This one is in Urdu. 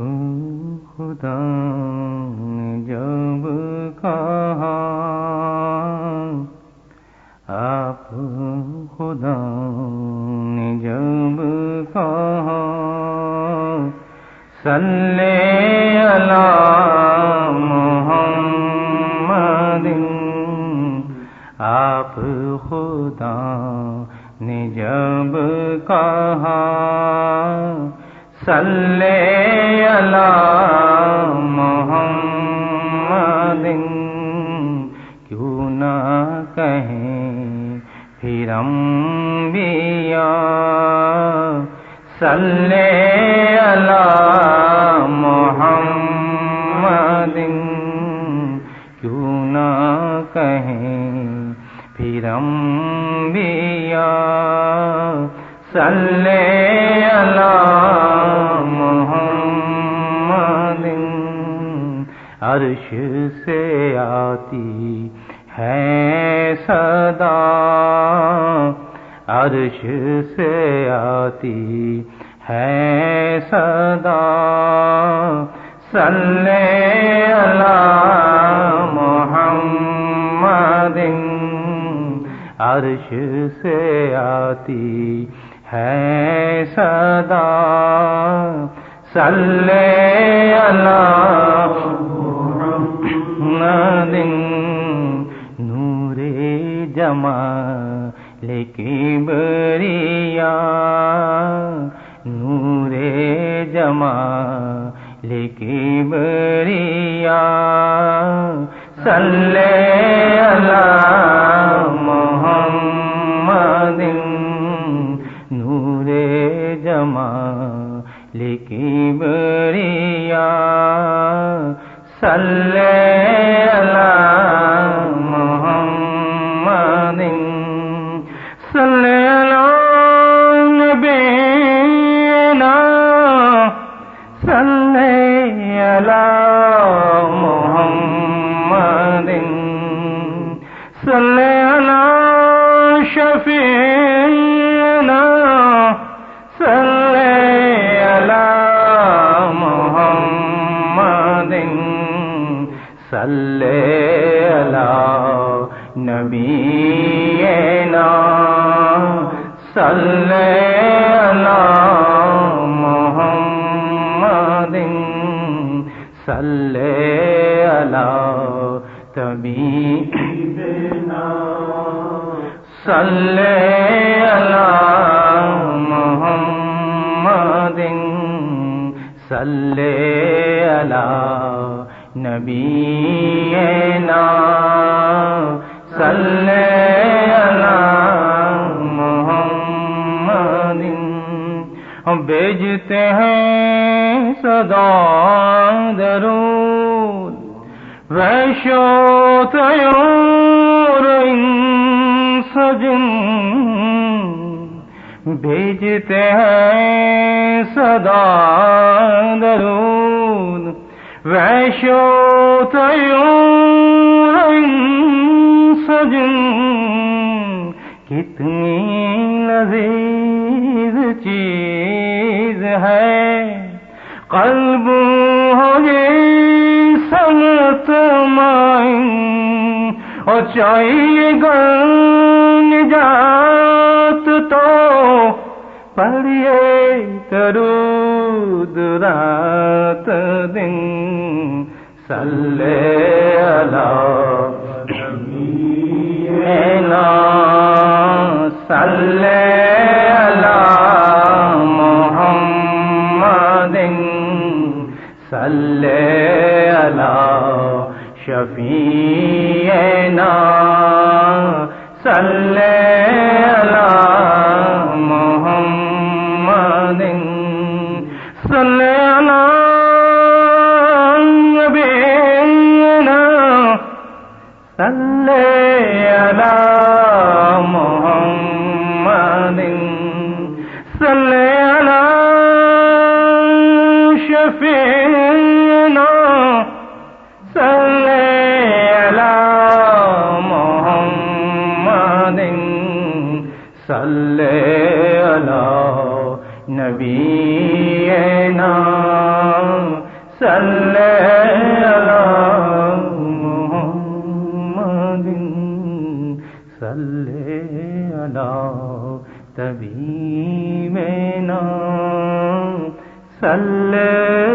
خدا نے جب کہا آپ خدا نے جب کہا صلی علی محمد آپ خدا نے جب کہا صلی علی محمد کیوں نہ کہیں پھر انبیاء صلی علی محمد کیوں نہ کہیں پھر انبیاء صلی علی محمد عرش سے آتی ہے صدا عرش سے آتی ہے صدا صلی علی محمد عرش سے آتی ہے صدا صلی علی محمد نور جمال کبریاء نور جمال کبریاء صلی علی محمد نور جمال کبریاء صلی علی محمد صلی علی نبینا صلی علی محمد صلی علی شفیعنا صلی علی محمد صلی علی نبینا صلی علی محمد صلی علی طبیبنا صلی علی محمد صلی علی نبینا صلی علی محمد ہم بھیجتے ہیں صدا درود وحش و طیور انس جن بھیجتے ہیں صدا درود وحش و طیور انس جن کتنی لذیذ چیز ہے قلب ہو یہ سمت مائن اور چاہیے گر نجات تو پڑھیے درود رات دن صلی علی نبینا صلی علی محمد صلی علی شفیعنا صلی علی محمد صلی علی نبینا صلی علی محمد صلی علی شفیعنا صلی علی محمد صلی علی نبینا صلی علی محمد صلی علی طبیبنا صلی